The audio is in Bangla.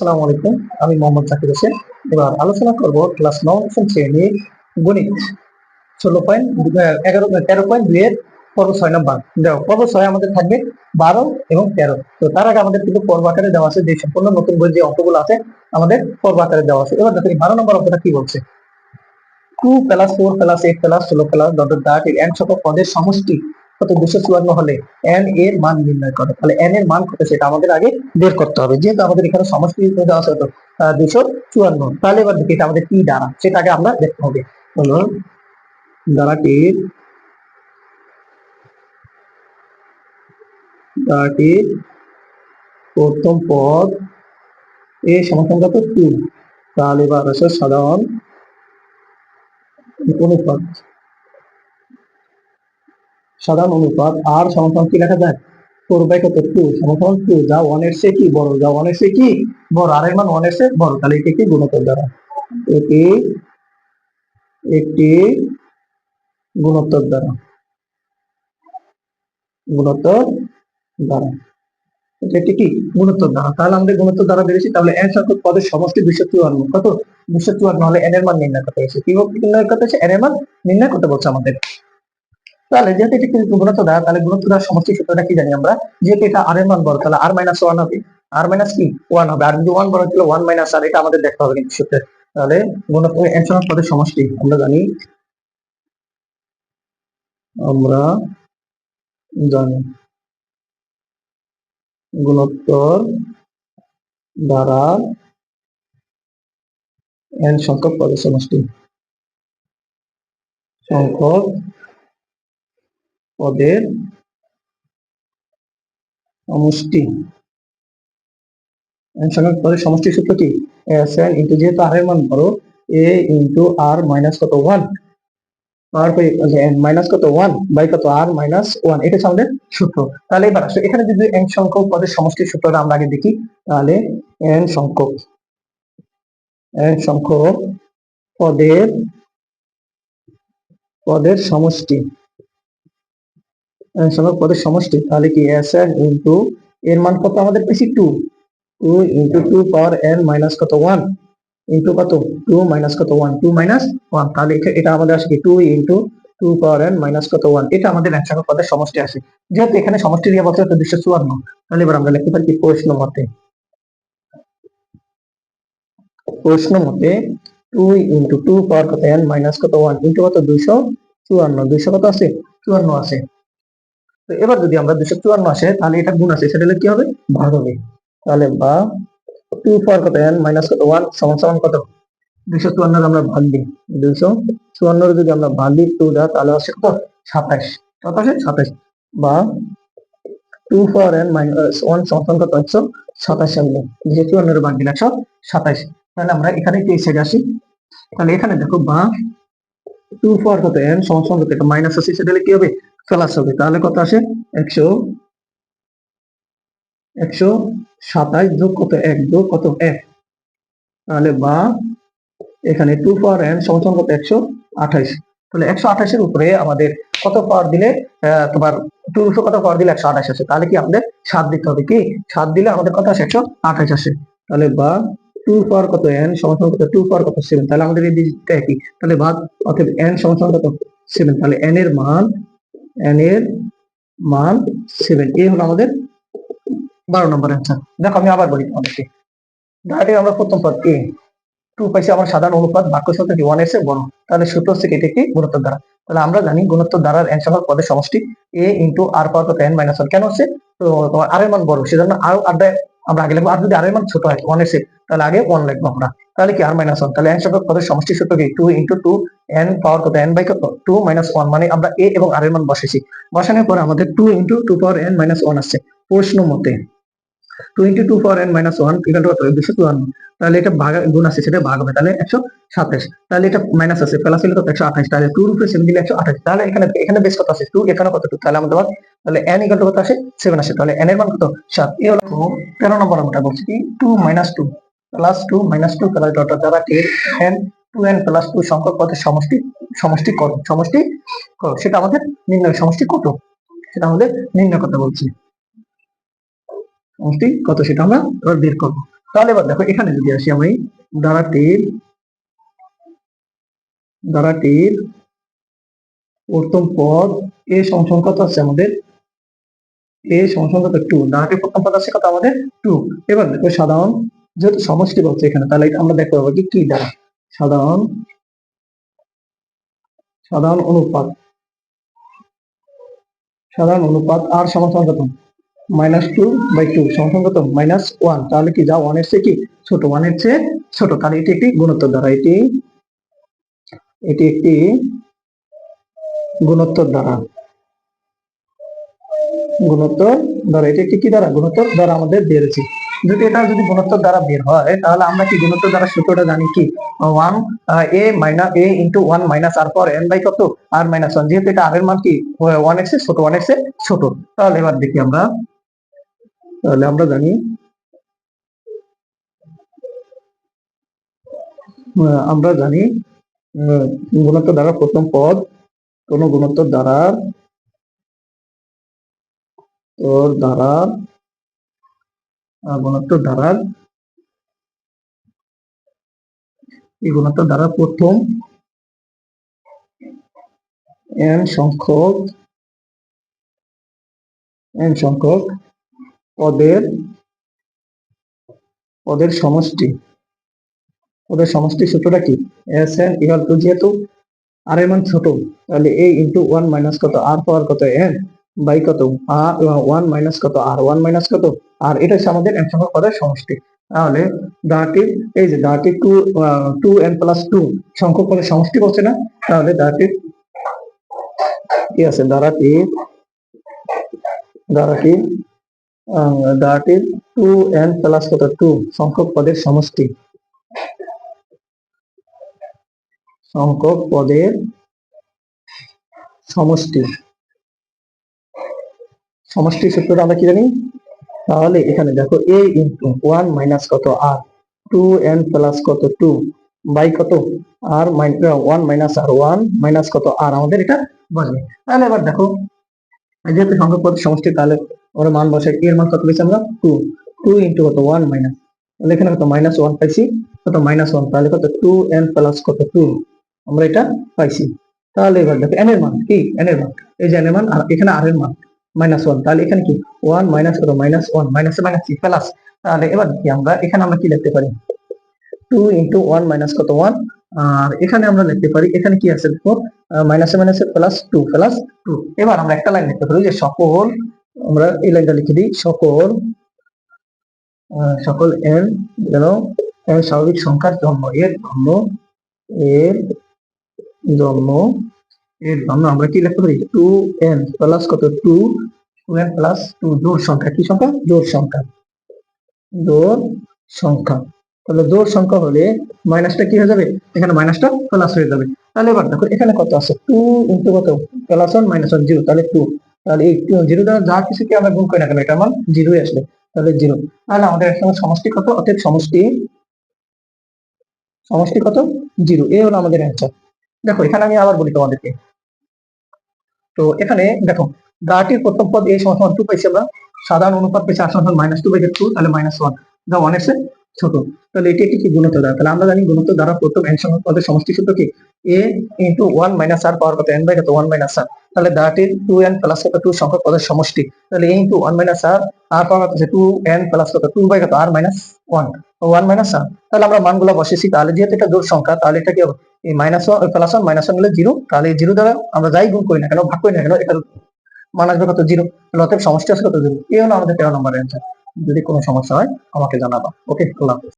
আসসালামু আলাইকুম। আমি মোহাম্মদ জাকির হোসেন। এবার আলোচনা করব ক্লাস 9 শ্রেণীর গণিত 13.2 এর পর্ব 6 নাম্বার। দেখো পর্ব 6 আমাদের থাকবে 12 এবং 13। তো তার আগে আমাদের কিন্তু পর্ব আকারে দেওয়া আছে, যে সম্পূর্ণ নতুন বই যে অঙ্কগুলো আছে আমাদের পর্ব আকারে দেওয়া আছে। এবার দেখো 12 নম্বর অঙ্কটা কি বলছে। 2 + 4 + 8 + 16 + ডট ডট ডট এর n সংখ্যক পদের সমষ্টি কত 254 হলে n এর মান নির্ণয় করো। তাহলে n এর মান কত সেটা আমাদের আগে বের করতে হবে, যেহেতু আমাদের এখানে সমষ্টি দেওয়া আছে কত 254। তাহলে এবার দেখি এটা আমাদের কি দ্বারা, সেটা আগে আমরা দেখতে হবে। হলো দ্বারাটির প্রথম পদ এ সমান কত 2। তাহলে এবার আছে সাধারণ অনুপাত আর সমান কি লেখা যায় 4/2 সমান 2, যা 1 এর চেয়ে কি বড়, আর এর মান 1 এর চেয়ে বড়। তাহলে এটি কি গুণকের দ্বারা, এটি একটি গুণোত্তর দ্বারা এটি কি গুণোত্তর দ্বারা। তাহলে আমাদের গুণোত্তর দ্বারা বেরিয়েছি। তাহলে n সংখ্যক পদের সমষ্টি 254, কত 254 হলে n এর মান নির্ণয় করতে হয়েছে। কি নির্ণয় করতে হচ্ছে, n এর মান নির্ণয় করতে বলছে আমাদের। তাহলে যেহেতু এটি গুণোত্তর দ্বারা, তাহলে গুণোত্তর দ্বারা সমষ্টি সূত্রটা কি জানি আমরা, যেহেতু এটা r এর মান বড় তাহলে r - 1 হবে, r - কি 1 হবে, আর যদি 1 বড় তাহলে 1 - r, এটা আমাদের দেখতে হবে কিন্তু সূত্রে। তাহলে গুণোত্তর n সংখ্যক পদের সমষ্টি আমরা জানি গুণোত্তর দ্বারা n সংখ্যক পদের সমষ্টি n সংখ্যক পদের সমষ্টি সূত্র কি Sn ইনটু, যেহেতু r এর মান বড়, a ইনটু r মাইনাস কত 1 মাইনাস কত 1 বাই কত r মাইনাস 1, এটা হচ্ছে আমাদের সূত্র। তাহলে এবার আসলে এখানে যদি n সংখ্যক পদের সমষ্টির সূত্রটা আমরা আগে দেখি, তাহলে n সংখ্যক পদের সমষ্টি তাহলে কি Sn ইনটু, এর মান কত আমাদের পেয়েছি 2 ইনটু 2 পাওয়ার n মাইনাস কত 1 ইনটু কত 2 মাইনাস কত 1 2 মাইনাস 1। তাহলে এটা আমাদের আসে কি 2 ইনটু 2 পাওয়ার n মাইনাস কত 1, এটা আমাদের n সংখ্যক পদের সমষ্টি আসে। যেহেতু এখানে সমষ্টি দিয়ে বলতে 254, তাহলে এবার আমরা লিখতে পারি কি প্রশ্ন মতে 2 ইনটু 2 পাওয়ার কত n মাইনাস কত 1 ইনটু কত 254 কত আছে 54 আছে। তো এবার যদি আমরা 254 আসে, তাহলে এটা গুণ আছে, সেটা কি হবে ভাগ হবে। তাহলে বা 2 পাওয়ার কত n মাইনাস কত 1 সমান সমান কত 254 আমরা ভাগ দিই, 254 যদি আমরা ভাগ দিই 2 দ্বারা, তাহলে আসছে কত 27, কত আসে 27। বা 2 পাওয়ার n মাইনাস 1 সমান কত 127 আসলে 254 ভাগ দিলে 127। তাহলে আমরা এখানে কি এসে আসি, তাহলে এখানে দেখো বা 2 পাওয়ার কত n সমান কত, এটা মাইনাস আছে, সেটা কি হবে প্লাস হবে। তাহলে কত আসে 127 যোগ কত 1 যোগ কত 1। তাহলে বা এখানে 2 পাওয়ার n সমান কত 128। তাহলে 128 এর উপরে আমাদের কত পাওয়ার দিলে তোমার 2 কত পাওয়ার দিলে 128 আসে, তাহলে কি আমাদের 7 দিতে হবে, কি 7 দিলে আমাদের কত আসে 128 আসে। তাহলে বা 2 পাওয়ার কত n সমান কত 2 পাওয়ার কত 7, তাহলে আমাদের এই দিকটা একই, তাহলে ভাগ অতএব n সমান কত 7। তাহলে n এর মান 7, এই হলো আমাদের 12 নম্বর অ্যান্সার। দেখো আমি আবার বলি তোমাদেরকে, ধারাটি আমরা প্রথম পদ a 2 পাইছি, আমার সাধারণ অনুপাত বাক্য সংখ্যা কি 1 এর চেয়ে বড়, তাহলে সূত্র হচ্ছে এটি একটি গুণোত্তর দ্বারা। তাহলে আমরা জানি গুণোত্তর দ্বারার n সংখ্যক পদের সমষ্টি a ইনটু r পাওয়ার কত n মাইনাস 1, কেন হচ্ছে তো তোমার r এর মান বড়, সেজন্য আমরা আগে লিখবো। আর যদি r এর মান ছোট হয় 1 এর চেয়ে, তাহলে আগে 1 লিখবো আমরা। তাহলে কি r মাইনাস 1, তাহলে n সংখ্যক পদের সমষ্টি সূত্র কি 2 ইনটু 2 n পাওয়ার কত n বাই কত 2 মাইনাস 1, মানে আমরা a এবং r এর মান বসেছি। বসানোর পর আমাদের 2 ইনটু 2 পাওয়ার n মাইনাস 1 আসছে। প্রশ্ন মতে 2 into 2 power n minus 1 equal to কত 254। তাহলে এটা ভাগ গুণ আছে, সেটা ভাগ হবে, তাহলে 127। তাহলে এটা মাইনাস আছে, প্লাস হলে কত 128, তাহলে 2 এর উপরে 7 দিলে 128। তাহলে এখানে বেস কত আছে 2, এখানে কত 2, তাহলে আমাদের তাহলে n ইকুয়াল টু কত আসে 7 আসে। তাহলে n এর মান কত 7। এই হলো 13 নম্বর আমরা বলছি কি 2 minus 2 plus 2 minus 2 plus dot দ্বারা n 2n প্লাস 2 সংখ্যক পদের সমষ্টি করো, সেটা আমাদের নির্ণয়, সমষ্টি কত সেটা আমাদের নির্ণয় করতে বলছি। সমষ্টি কত সেটা আমরা এবার বের করবো। তাহলে এবার দেখো এখানে যদি আসি আমি ধারাটির প্রথম পদ এ সমান কত আছে আমাদের, এ সমান কত 2, ধারাটির প্রথম পদ আছে কত আমাদের 2। এবার দেখো সাধারণ, যেহেতু সমষ্টি বলছে এখানে, তাহলে আমরা দেখতে পাবো কি দ্বারা সাধারণ সাধারণ অনুপাত আর সমান কত -2/2 সমান কত -1। তাহলে কি যা 1 এর চেয়ে কি ছোট, 1 এর চেয়ে ছোট, তাহলে এটি একটি গুণোত্তর দ্বারা, এটি একটি গুণোত্তর দ্বারা এটি একটি কি দ্বারা গুণোত্তর দ্বারা আমাদের বেরোচ্ছে। যদি এটা যদি গুণোত্তর দ্বারা বের হয়, তাহলে আমরা কি গুণোত্তর দ্বারা সূত্রটা জানি কি 1 a ইন্টু 1 মাইনাস আর পর n বাই কত r মাইনাস 1, যেহেতু এটা r এর মান কি 1 এর চেয়ে ছোট, 1 এর চেয়ে ছোট। তাহলে এবার দেখি আমরা জানি গুণোত্তর দ্বারা প্রথম পদ কোন গুণোত্তর দ্বারা এই গুণোত্তর দ্বারা প্রথম n সংখ্যক পদের সমষ্টি সূত্রটা কি Sn ইকুয়াল টু, যেহেতু আর এর মান ছোট, তাহলে a ইন্টু 1 মাইনাস কত r পাওয়ার কত n বাই কত r 1 মাইনাস কত r 1 মাইনাস কত আর এটা হচ্ছে আমাদের n সংখ্যক পদের সমষ্টি। তাহলে দাঁড়াটির এই যে দাঁড়াটির 2n প্লাস 2 সংখ্যক পদের সমষ্টি বলছে না, তাহলে দাঁড়াটির কি আছে, দাঁড়াটির 2n প্লাস কত 2 সংখ্যক পদের সমষ্টি সূত্রটা আমরা কি জানি। তাহলে এখানে দেখো a ইন্টু 1 মাইনাস কত r 2n প্লাস কত 2 বাই কত r 1 মাইনাস r 1 মাইনাস কত r, আমাদের এটা বসবে। তাহলে এবার দেখো যেহেতু সংখ্যক পদের সমষ্টি, তাহলে আমরা মান বসাই, এর মান কত পেয়েছি আমরা 2 ইন্টু কত 1 মাইনাস, তাহলে এখানে কত -1 পাইছি, কত -1, তাহলে কত 2n প্লাস কত 2 আমরা এটা পাইছি। তাহলে এবার দেখো n এর মান কি, n এর মান এই যে n এর মান, আর এখানে r এর মান -1, তাহলে এখানে কি 1 মাইনাস কত -1 মাইনাসে মাইনাস কি প্লাস। তাহলে এবার কি এখানে আমরা কি লিখতে পারি 2 ইন্টু 1 মাইনাস কত 1, আর এখানে আমরা লিখতে পারি, এখানে কি আছে দেখো মাইনাসে মাইনাসে প্লাস 2। এবার আমরা একটা লাইন লিখতে পারি যে সকল, আমরা এই লাইনটা লিখে দিই, সকল n যেন স্বাভাবিক সংখ্যার জন্ম, এর জন্য আমরা কি লিখতে পারি 2n প্লাস কত 2n প্লাস 2 জোড় সংখ্যা, কি সংখ্যা জোড় সংখ্যা। তাহলে জোড় সংখ্যা হলে মাইনাসটা কি হয়ে যাবে, এখানে মাইনাসটা প্লাস হয়ে যাবে। তাহলে এবার দেখো এখানে কত আছে 2 ইন্টু কত প্লাস 1 মাইনাস 1 0, তাহলে 2, তাহলে এই 0 দ্বারা যা কিছুকে আমরা গুণ করি না কেন এটার মান 0 আসবে, তাহলে 0। তাহলে আমাদের এখানে সমষ্টি কত, অর্থাৎ সমষ্টি কত 0, এই হলো আমাদের অ্যান্সার। দেখো এখানে আমি আবার বলি তোমাদেরকে, তো এখানে দেখো দাঁড়াটির প্রথম পদ a সমান 2 পাইছি আমরা, সাধারণ অনুপাত পেয়েছি r সমান -2/2, তাহলে -1 যা 1 এর চেয়ে ছোট। তাহলে এটি একটি কি গুণোত্তর দ্বারা, তাহলে আমরা জানি গুণোত্তর দ্বারা প্রথম n সংখ্যক পদের সমষ্টি সূত্র কি a ইন্টু 1 মাইনাস r পাওয়ার কত n বাই কত 1 মাইনাস r। তাহলে দাঁড়াটির 2n প্লাস কত 2 সংখ্যক পদের সমষ্টি, তাহলে a ইন্টু 1 মাইনাস r পাওয়ার কত 2n প্লাস কত 2 বাই কত r মাইনাস 1 মাইনাস r। তাহলে আমরা মানগুলো বসেছি, তাহলে যেহেতু এটা জোড় সংখ্যা, তাহলে এটা কি হবে এই -1 প্লাস 1 -1 হলে 0, তাহলে 0 দ্বারা আমরা যাই গুণ করি না কেন, ভাগ করি না কেন, এটা মান আসবে কত 0, তাহলে অতএব সমষ্টি আছে কত 0। এই হলো আমাদের 13 নম্বরের অ্যান্সার। যদি কোনো সমস্যা হয় আমাকে জানাবা। ওকে, আল্লাহ হাফেজ।